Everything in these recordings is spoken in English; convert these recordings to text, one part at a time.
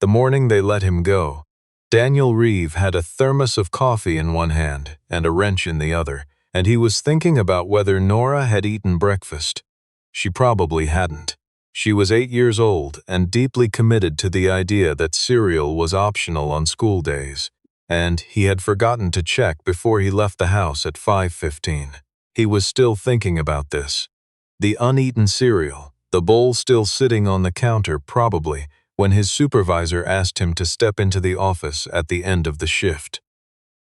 The morning they let him go, Daniel Reeve had a thermos of coffee in one hand and a wrench in the other, and he was thinking about whether Nora had eaten breakfast. She probably hadn't. She was 8 years old and deeply committed to the idea that cereal was optional on school days, and he had forgotten to check before he left the house at 5:15. He was still thinking about this. The uneaten cereal, the bowl still sitting on the counter probably, when his supervisor asked him to step into the office at the end of the shift.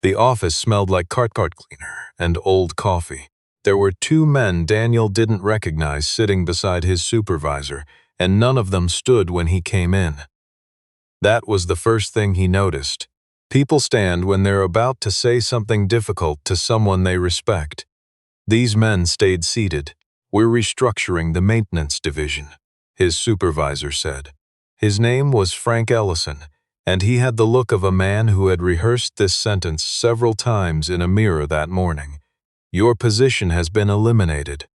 The office smelled like cart cleaner and old coffee. There were 2 men Daniel didn't recognize sitting beside his supervisor, and none of them stood when he came in. That was the first thing he noticed. People stand when they're about to say something difficult to someone they respect. These men stayed seated. "We're restructuring the maintenance division," his supervisor said. His name was Frank Ellison, and he had the look of a man who had rehearsed this sentence several times in a mirror that morning. "Your position has been eliminated."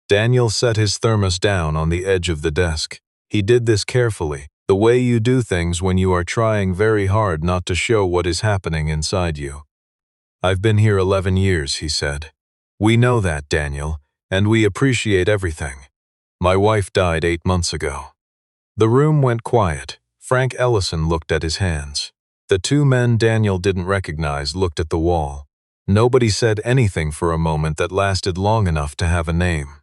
Daniel set his thermos down on the edge of the desk. He did this carefully, the way you do things when you are trying very hard not to show what is happening inside you. "I've been here 11 years, he said. "We know that, Daniel, and we appreciate everything. My wife died 8 months ago." The room went quiet. Frank Ellison looked at his hands. The 2 men Daniel didn't recognize looked at the wall. Nobody said anything for a moment that lasted long enough to have a name.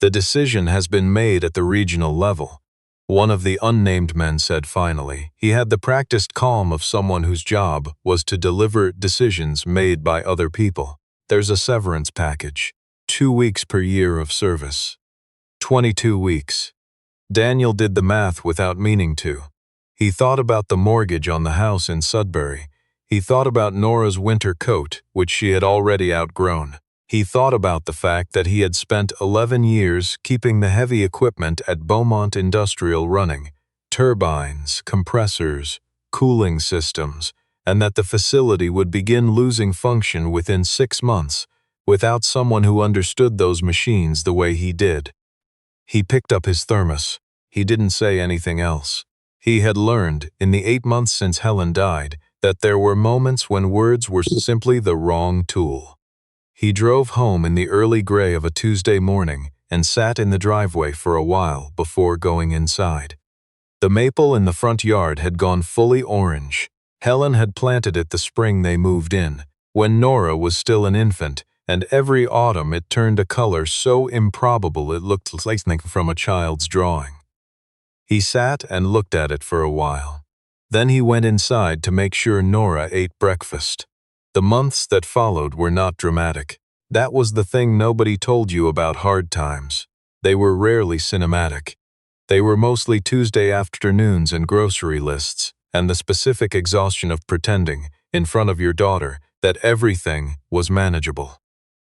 "The decision has been made at the regional level," one of the unnamed men said finally. He had the practiced calm of someone whose job was to deliver decisions made by other people. "There's a severance package. 2 weeks per year of service. 22 weeks. Daniel did the math without meaning to. He thought about the mortgage on the house in Sudbury. He thought about Nora's winter coat, which she had already outgrown. He thought about the fact that he had spent 11 years keeping the heavy equipment at Beaumont Industrial running, turbines, compressors, cooling systems, and that the facility would begin losing function within 6 months, without someone who understood those machines the way he did. He picked up his thermos. He didn't say anything else. He had learned, in the 8 months since Helen died, that there were moments when words were simply the wrong tool. He drove home in the early gray of a Tuesday morning and sat in the driveway for a while before going inside. The maple in the front yard had gone fully orange. Helen had planted it the spring they moved in, when Nora was still an infant, and every autumn it turned a color so improbable it looked like something from a child's drawing. He sat and looked at it for a while. Then he went inside to make sure Nora ate breakfast. The months that followed were not dramatic. That was the thing nobody told you about hard times. They were rarely cinematic. They were mostly Tuesday afternoons and grocery lists, and the specific exhaustion of pretending, in front of your daughter, that everything was manageable.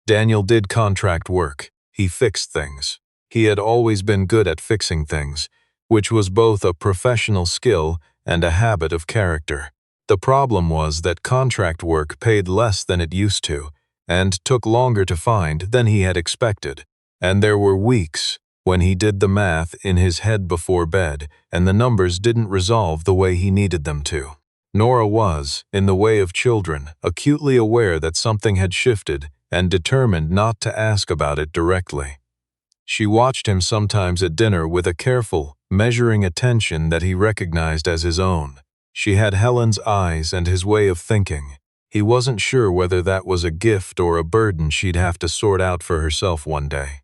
Daniel did contract work. He fixed things. He had always been good at fixing things, which was both a professional skill and a habit of character. The problem was that contract work paid less than it used to, and took longer to find than he had expected. And there were weeks when he did the math in his head before bed, and the numbers didn't resolve the way he needed them to. Nora was, in the way of children, acutely aware that something had shifted and determined not to ask about it directly. She watched him sometimes at dinner with a careful, measuring attention that he recognized as his own. She had Helen's eyes and his way of thinking. He wasn't sure whether that was a gift or a burden she'd have to sort out for herself one day.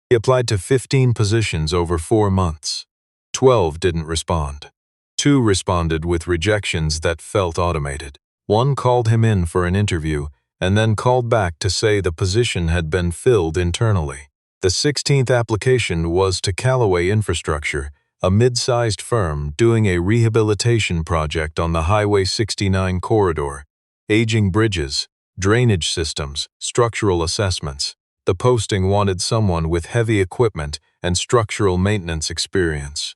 He applied to 15 positions over 4 months. 12 didn't respond. 2 responded with rejections that felt automated. 1 called him in for an interview and then called back to say the position had been filled internally. The 16th application was to Callaway Infrastructure, a mid-sized firm doing a rehabilitation project on the Highway 69 corridor, aging bridges, drainage systems, structural assessments. The posting wanted someone with heavy equipment and structural maintenance experience.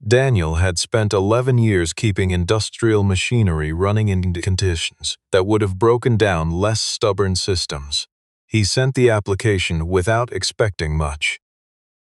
Daniel had spent 11 years keeping industrial machinery running in conditions that would have broken down less stubborn systems. He sent the application without expecting much.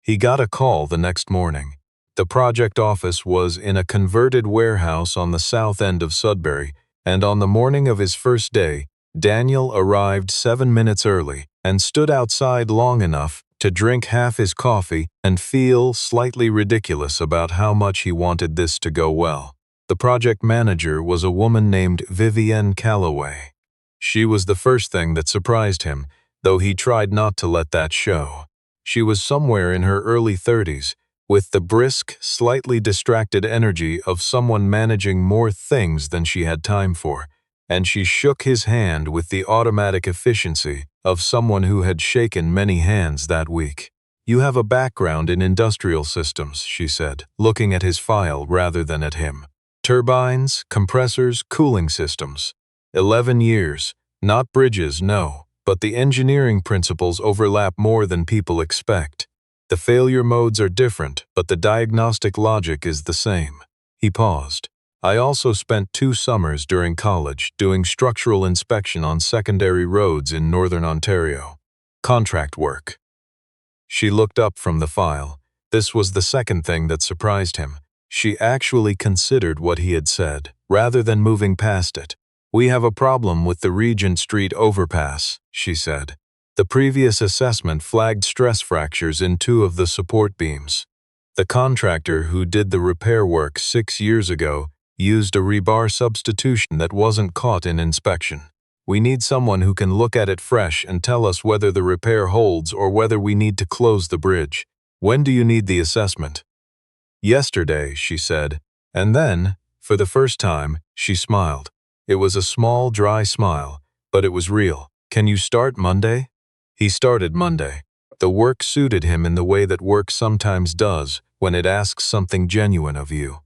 He got a call the next morning. The project office was in a converted warehouse on the south end of Sudbury, and on the morning of his first day, Daniel arrived 7 minutes early and stood outside long enough to drink half his coffee and feel slightly ridiculous about how much he wanted this to go well. The project manager was a woman named Vivienne Calloway. She was the first thing that surprised him, though he tried not to let that show. She was somewhere in her early 30s, with the brisk, slightly distracted energy of someone managing more things than she had time for, and she shook his hand with the automatic efficiency of someone who had shaken many hands that week. "You have a background in industrial systems," she said, looking at his file rather than at him. "Turbines, compressors, cooling systems. 11 years. Not bridges, no, but the engineering principles overlap more than people expect. The failure modes are different, but the diagnostic logic is the same." He paused. "I also spent 2 summers during college doing structural inspection on secondary roads in northern Ontario. Contract work." She looked up from the file. This was the second thing that surprised him. She actually considered what he had said, rather than moving past it. "We have a problem with the Regent Street overpass," she said. "The previous assessment flagged stress fractures in 2 of the support beams. The contractor who did the repair work 6 years ago used a rebar substitution that wasn't caught in inspection. We need someone who can look at it fresh and tell us whether the repair holds or whether we need to close the bridge. When do you need the assessment?" "Yesterday," she said, and then, for the first time, she smiled. It was a small, dry smile, but it was real. "Can you start Monday?" He started Monday. The work suited him in the way that work sometimes does when it asks something genuine of you.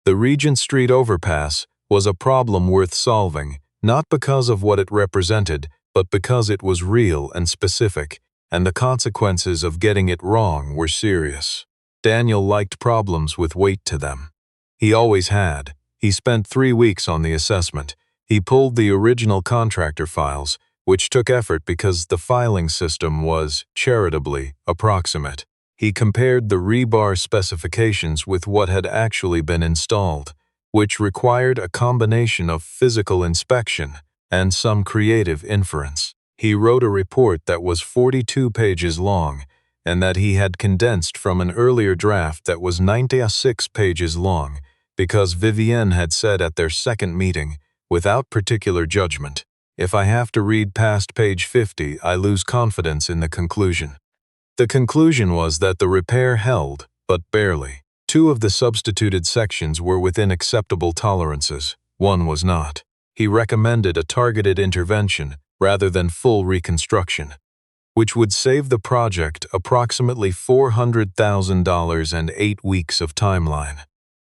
The Regent Street overpass was a problem worth solving, not because of what it represented, but because it was real and specific, and the consequences of getting it wrong were serious. Daniel liked problems with weight to them. He always had. He spent 3 weeks on the assessment. He pulled the original contractor files, which took effort because the filing system was, charitably, approximate. He compared the rebar specifications with what had actually been installed, which required a combination of physical inspection and some creative inference. He wrote a report that was 42 pages long, and that he had condensed from an earlier draft that was 96 pages long, because Vivienne had said at their second meeting, without particular judgment, "If I have to read past page 50, I lose confidence in the conclusion." The conclusion was that the repair held, but barely. 2 of the substituted sections were within acceptable tolerances, 1 was not. He recommended a targeted intervention rather than full reconstruction, which would save the project approximately $400,000 and 8 weeks of timeline.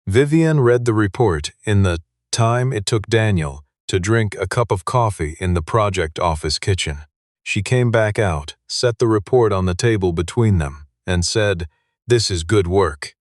Vivienne read the report in the time it took Daniel to drink a cup of coffee in the project office kitchen. She came back out, set the report on the table between them, and said, "This is good work."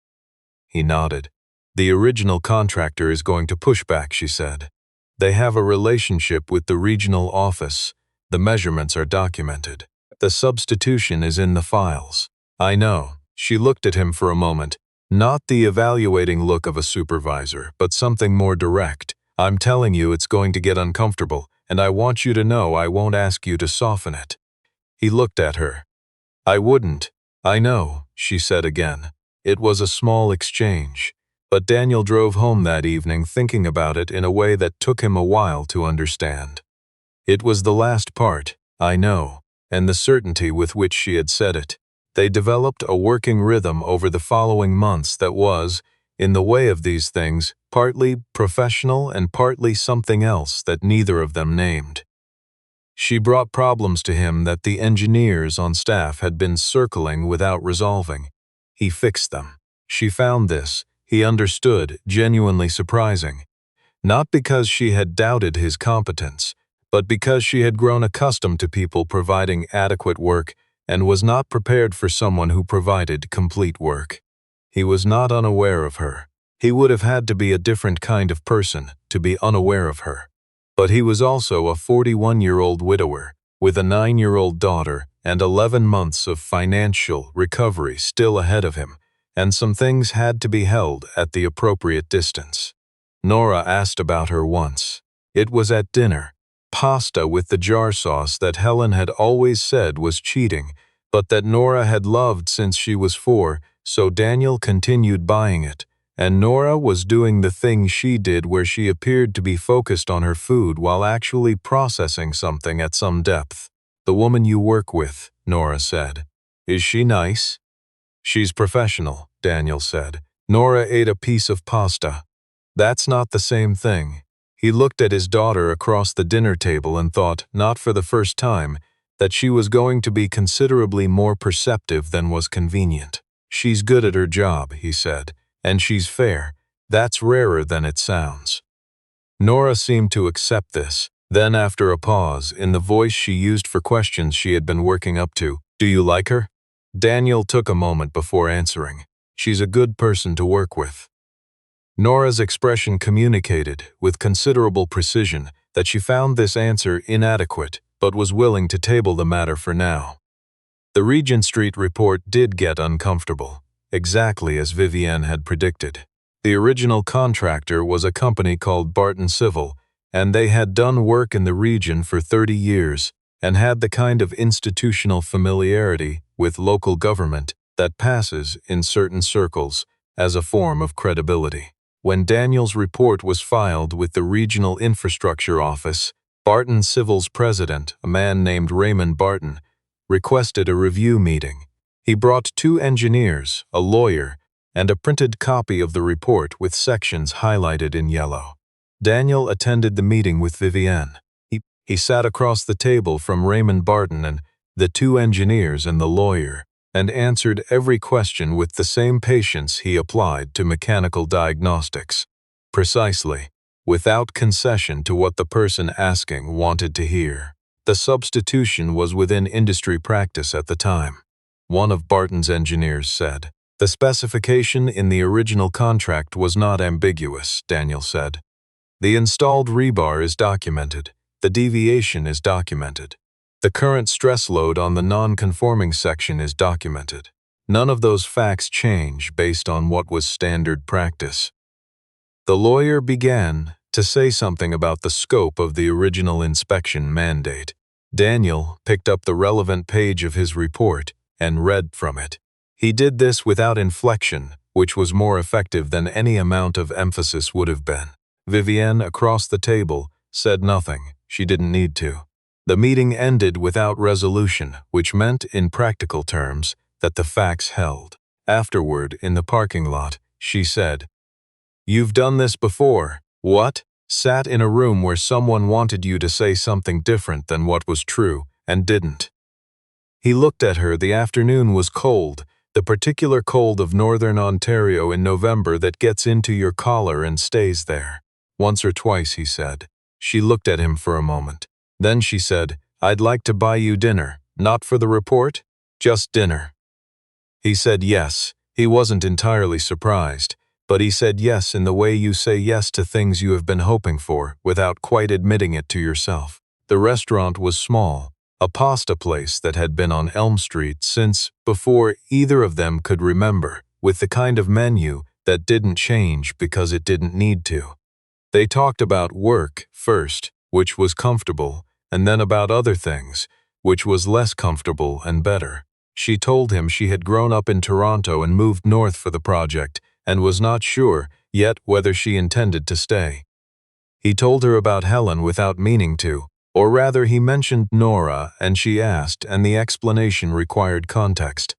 He nodded. "The original contractor is going to push back," she said. "They have a relationship with the regional office. The measurements are documented. The substitution is in the files." "I know." She looked at him for a moment, not the evaluating look of a supervisor, but something more direct. "I'm telling you it's going to get uncomfortable, and I want you to know I won't ask you to soften it." He looked at her. "I wouldn't." "I know," she said again. It was a small exchange, but Daniel drove home that evening thinking about it in a way that took him a while to understand. It was the last part, "I know," and the certainty with which she had said it. They developed a working rhythm over the following months that was, in the way of these things, partly professional and partly something else that neither of them named. She brought problems to him that the engineers on staff had been circling without resolving. He fixed them. She found this, he understood, genuinely surprising. Not because she had doubted his competence, but because she had grown accustomed to people providing adequate work and was not prepared for someone who provided complete work. He was not unaware of her. He would have had to be a different kind of person to be unaware of her. But he was also a 41-year-old widower with a 9-year-old daughter and 11 months of financial recovery still ahead of him, and some things had to be held at the appropriate distance. Nora asked about her once. It was at dinner. Pasta with the jar sauce that Helen had always said was cheating, but that Nora had loved since she was 4, so Daniel continued buying it, and Nora was doing the thing she did where she appeared to be focused on her food while actually processing something at some depth. "The woman you work with," Nora said. "Is she nice?" "She's professional," Daniel said. Nora ate a piece of pasta. "That's not the same thing." He looked at his daughter across the dinner table and thought, not for the first time, that she was going to be considerably more perceptive than was convenient. "She's good at her job," he said, "and she's fair. That's rarer than it sounds." Nora seemed to accept this. Then, after a pause, in the voice she used for questions she had been working up to, "Do you like her?" Daniel took a moment before answering. "She's a good person to work with." Nora's expression communicated, with considerable precision, that she found this answer inadequate, but was willing to table the matter for now. The Regent Street report did get uncomfortable, exactly as Vivienne had predicted. The original contractor was a company called Barton Civil, and they had done work in the region for 30 years and had the kind of institutional familiarity with local government that passes, in certain circles, as a form of credibility. When Daniel's report was filed with the Regional Infrastructure Office, Barton Civil's president, a man named Raymond Barton, requested a review meeting. He brought 2 engineers, a lawyer, and a printed copy of the report with sections highlighted in yellow. Daniel attended the meeting with Vivienne. He sat across the table from Raymond Barton and the 2 engineers and the lawyer, and answered every question with the same patience he applied to mechanical diagnostics. Precisely, without concession to what the person asking wanted to hear. The substitution was within industry practice at the time. One of Barton's engineers said, "The specification in the original contract was not ambiguous," Daniel said. "The installed rebar is documented. The deviation is documented. The current stress load on the non-conforming section is documented. None of those facts change based on what was standard practice." The lawyer began to say something about the scope of the original inspection mandate. Daniel picked up the relevant page of his report and read from it. He did this without inflection, which was more effective than any amount of emphasis would have been. Vivienne, across the table, said nothing. She didn't need to. The meeting ended without resolution, which meant, in practical terms, that the facts held. Afterward, in the parking lot, she said, "You've done this before." "What?" "Sat in a room where someone wanted you to say something different than what was true, and didn't." He looked at her. The afternoon was cold, the particular cold of northern Ontario in November that gets into your collar and stays there. "Once or twice," he said. She looked at him for a moment. Then she said, "I'd like to buy you dinner. Not for the report? Just dinner." He said yes. He wasn't entirely surprised, but he said yes in the way you say yes to things you have been hoping for, without quite admitting it to yourself. The restaurant was small, a pasta place that had been on Elm Street since before either of them could remember, with the kind of menu that didn't change because it didn't need to. They talked about work first, which was comfortable, and then about other things, which was less comfortable and better. She told him she had grown up in Toronto and moved north for the project, and was not sure yet whether she intended to stay. He told her about Helen without meaning to, or rather he mentioned Nora, and she asked, and the explanation required context.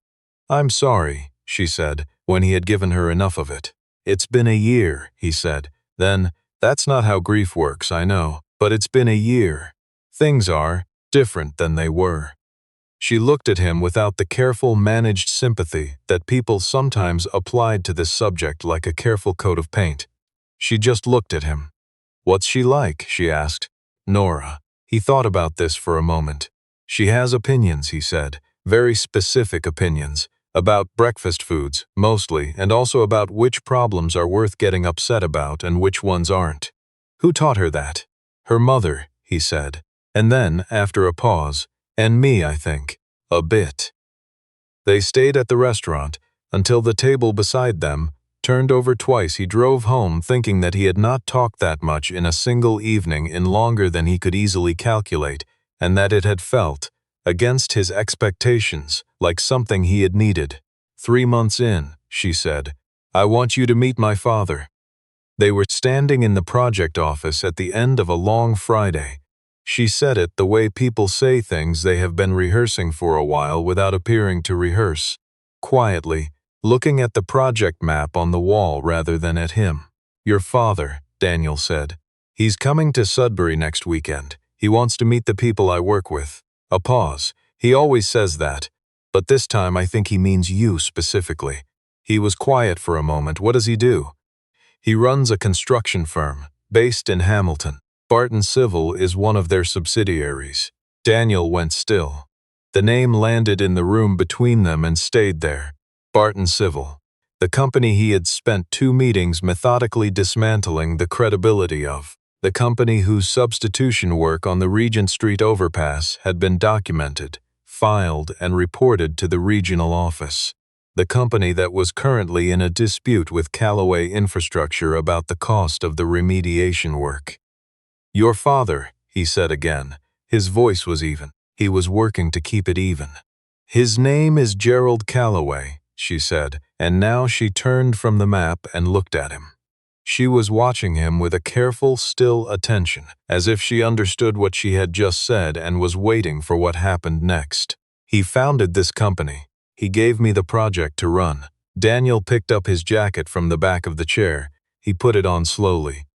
"I'm sorry," she said, when he had given her enough of it. "It's been a year," he said. Then, "That's not how grief works, I know, but it's been a year. Things are different than they were." She looked at him without the careful, managed sympathy that people sometimes applied to this subject like a careful coat of paint. She just looked at him. "What's she like?" she asked. "Nora." He thought about this for a moment. "She has opinions," he said, "very specific opinions. About breakfast foods, mostly, and also about which problems are worth getting upset about and which ones aren't." "Who taught her that?" "Her mother," he said. And then, after a pause, "And me, I think. A bit." They stayed at the restaurant, until the table beside them turned over twice. He drove home thinking that he had not talked that much in a single evening in longer than he could easily calculate, and that it had felt, against his expectations, like something he had needed. 3 months in, she said, "I want you to meet my father." They were standing in the project office at the end of a long Friday. She said it the way people say things they have been rehearsing for a while without appearing to rehearse, quietly, looking at the project map on the wall rather than at him. "Your father," Daniel said. "He's coming to Sudbury next weekend. He wants to meet the people I work with." A pause. "He always says that, but this time I think he means you specifically." He was quiet for a moment. "What does he do?" "He runs a construction firm, based in Hamilton. Barton Civil is one of their subsidiaries." Daniel went still. The name landed in the room between them and stayed there. Barton Civil. The company he had spent 2 meetings methodically dismantling the credibility of. The company whose substitution work on the Regent Street overpass had been documented, filed, and reported to the regional office. The company that was currently in a dispute with Callaway Infrastructure about the cost of the remediation work. "Your father," he said again. His voice was even. He was working to keep it even. "His name is Gerald Callaway," she said, and now she turned from the map and looked at him. She was watching him with a careful, still attention, as if she understood what she had just said and was waiting for what happened next. "He founded this company. He gave me the project to run." Daniel picked up his jacket from the back of the chair. He put it on slowly.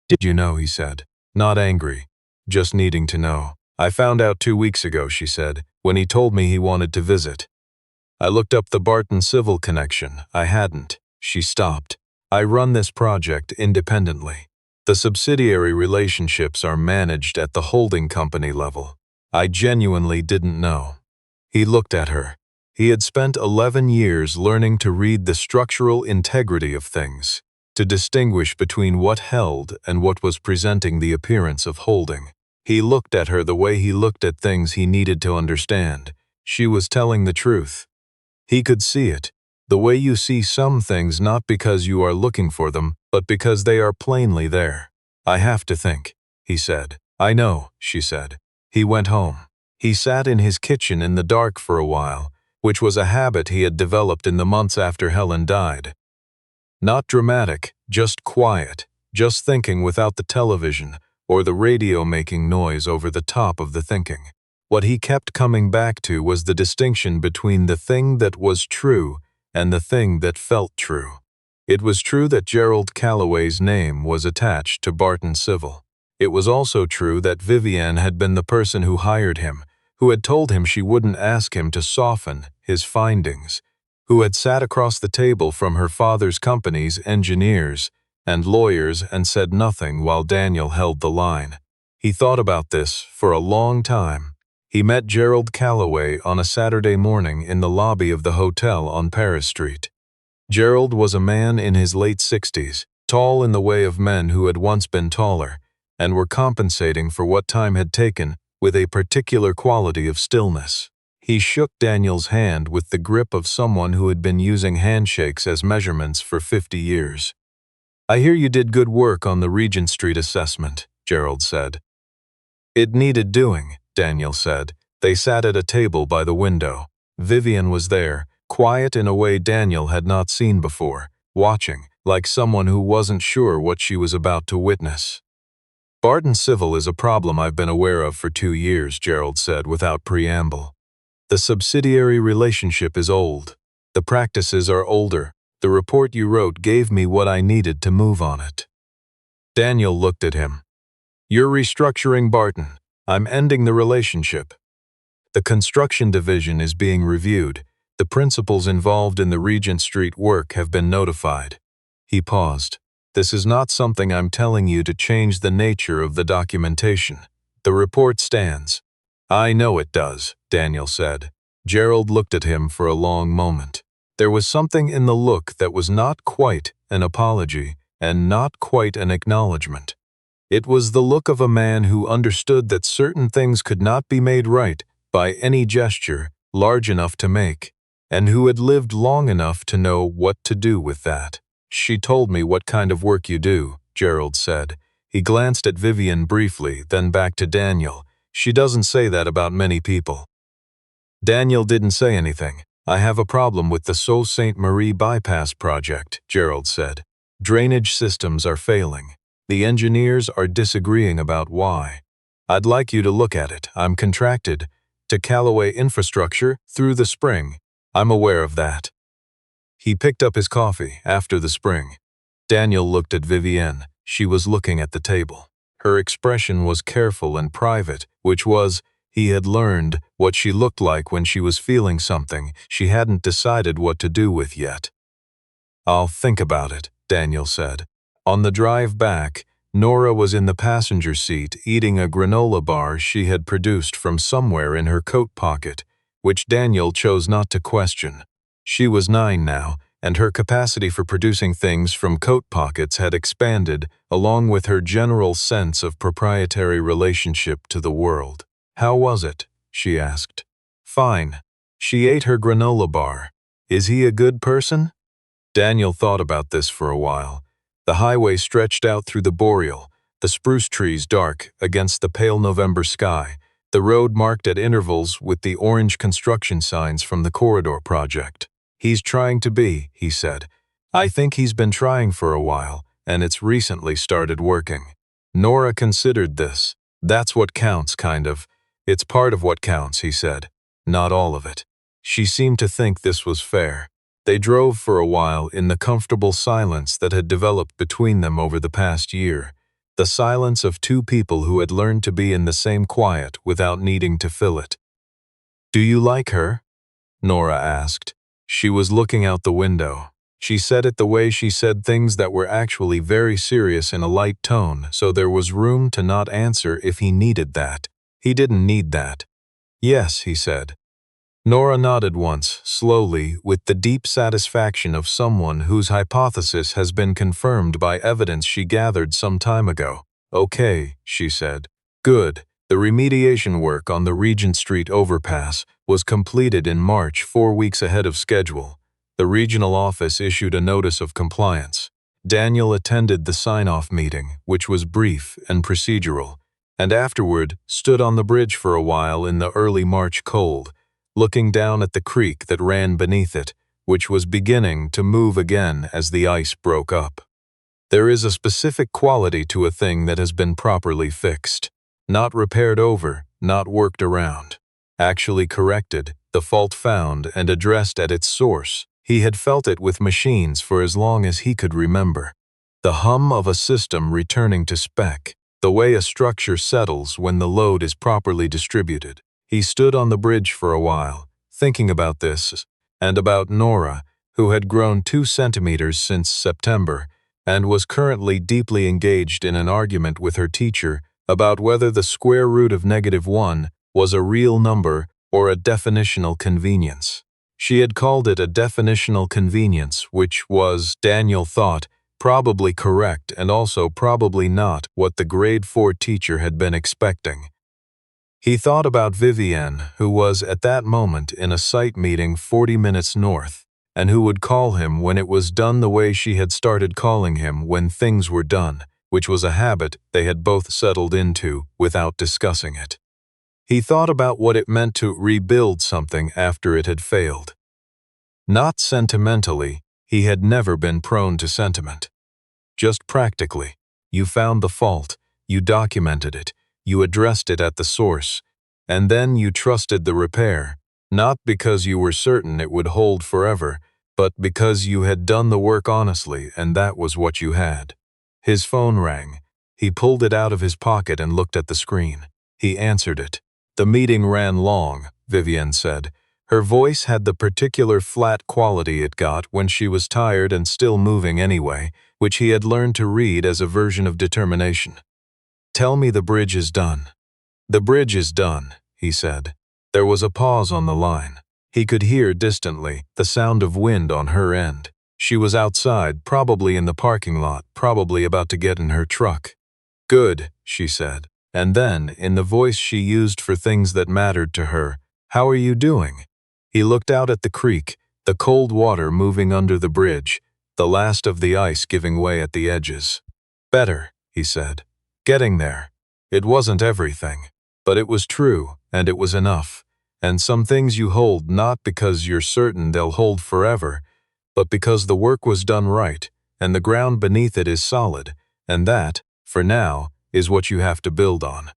"Did you know?" he said. Not angry, just needing to know. "I found out 2 weeks ago," she said, "when he told me he wanted to visit. I looked up the Barton Civil connection. I hadn't." She stopped. "I run this project independently. The subsidiary relationships are managed at the holding company level. I genuinely didn't know." He looked at her. He had spent 11 years learning to read the structural integrity of things, to distinguish between what held and what was presenting the appearance of holding. He looked at her the way he looked at things he needed to understand. She was telling the truth. He could see it, the way you see some things not because you are looking for them, but because they are plainly there. "I have to think," he said. "I know," she said. He went home. He sat in his kitchen in the dark for a while, which was a habit he had developed in the months after Helen died. Not dramatic, just quiet, just thinking without the television or the radio making noise over the top of the thinking. What he kept coming back to was the distinction between the thing that was true and the thing that felt true. It was true that Gerald Callaway's name was attached to Barton Civil. It was also true that Vivienne had been the person who hired him, who had told him she wouldn't ask him to soften his findings, who had sat across the table from her father's company's engineers and lawyers and said nothing while Daniel held the line. He thought about this for a long time. He met Gerald Callaway on a Saturday morning in the lobby of the hotel on Paris Street. Gerald was a man in his late 60s, tall in the way of men who had once been taller, and were compensating for what time had taken with a particular quality of stillness. He shook Daniel's hand with the grip of someone who had been using handshakes as measurements for 50 years. "I hear you did good work on the Regent Street assessment," Gerald said. "It needed doing," Daniel said. They sat at a table by the window. Vivienne was there, quiet in a way Daniel had not seen before, watching, like someone who wasn't sure what she was about to witness. "Barton Civil is a problem I've been aware of for 2 years," Gerald said without preamble. "The subsidiary relationship is old. The practices are older. The report you wrote gave me what I needed to move on it." Daniel looked at him. "You're restructuring Barton. I'm ending the relationship. The construction division is being reviewed. The principals involved in the Regent Street work have been notified." He paused. "This is not something I'm telling you to change the nature of the documentation. The report stands." "I know it does," Daniel said. Gerald looked at him for a long moment. There was something in the look that was not quite an apology and not quite an acknowledgement. It was the look of a man who understood that certain things could not be made right by any gesture large enough to make. and who had lived long enough to know what to do with that. She told me what kind of work you do, Gerald said. He glanced at Vivian briefly, then back to Daniel. She doesn't say that about many people. Daniel didn't say anything. I have a problem with the Sault Ste. Marie bypass project, Gerald said. Drainage systems are failing. The engineers are disagreeing about why. I'd like you to look at it. I'm contracted to Callaway Infrastructure through the spring. I'm aware of that. He picked up his coffee after the spring. Daniel looked at Vivienne. She was looking at the table. Her expression was careful and private, which was, he had learned, what she looked like when she was feeling something she hadn't decided what to do with yet. I'll think about it, Daniel said. On the drive back, Nora was in the passenger seat eating a granola bar she had produced from somewhere in her coat pocket, which Daniel chose not to question. She was 9 now, and her capacity for producing things from coat pockets had expanded, along with her general sense of proprietary relationship to the world. How was it? She asked. Fine. She ate her granola bar. Is he a good person? Daniel thought about this for a while. The highway stretched out through the boreal, the spruce trees dark against the pale November sky, the road marked at intervals with the orange construction signs from the corridor project. He's trying to be, he said. I think he's been trying for a while, and it's recently started working. Nora considered this. That's what counts, kind of. It's part of what counts, he said. Not all of it. She seemed to think this was fair. They drove for a while in the comfortable silence that had developed between them over the past year, the silence of two people who had learned to be in the same quiet without needing to fill it. Do you like her? Nora asked. She was looking out the window. She said it the way she said things that were actually very serious in a light tone, so there was room to not answer if he needed that. He didn't need that. Yes, he said. Nora nodded once, slowly, with the deep satisfaction of someone whose hypothesis has been confirmed by evidence she gathered some time ago. Okay, she said. Good. The remediation work on the Regent Street overpass was completed in March, 4 weeks ahead of schedule. The regional office issued a notice of compliance. Daniel attended the sign-off meeting, which was brief and procedural, and afterward stood on the bridge for a while in the early March cold, looking down at the creek that ran beneath it, which was beginning to move again as the ice broke up. There is a specific quality to a thing that has been properly fixed. Not repaired over, not worked around. Actually corrected, the fault found and addressed at its source. He had felt it with machines for as long as he could remember. The hum of a system returning to spec, the way a structure settles when the load is properly distributed. He stood on the bridge for a while, thinking about this, and about Nora, who had grown 2 centimeters since September, and was currently deeply engaged in an argument with her teacher about whether the square root of -1 was a real number or a definitional convenience. She had called it a definitional convenience, which was, Daniel thought, probably correct and also probably not what the grade 4 teacher had been expecting. He thought about Vivienne, who was at that moment in a site meeting 40 minutes north, and who would call him when it was done the way she had started calling him when things were done, which was a habit they had both settled into without discussing it. He thought about what it meant to rebuild something after it had failed. Not sentimentally, he had never been prone to sentiment. Just practically, you found the fault, you documented it, you addressed it at the source, and then you trusted the repair, not because you were certain it would hold forever, but because you had done the work honestly and that was what you had. His phone rang. He pulled it out of his pocket and looked at the screen. He answered it. The meeting ran long, Vivienne said. Her voice had the particular flat quality it got when she was tired and still moving anyway, which he had learned to read as a version of determination. Tell me the bridge is done. The bridge is done, he said. There was a pause on the line. He could hear distantly the sound of wind on her end. She was outside, probably in the parking lot, probably about to get in her truck. Good, she said. And then, in the voice she used for things that mattered to her, how are you doing? He looked out at the creek, the cold water moving under the bridge, the last of the ice giving way at the edges. Better, he said. Getting there. It wasn't everything, but it was true, and it was enough. And some things you hold not because you're certain they'll hold forever, but because the work was done right, and the ground beneath it is solid, and that, for now, is what you have to build on.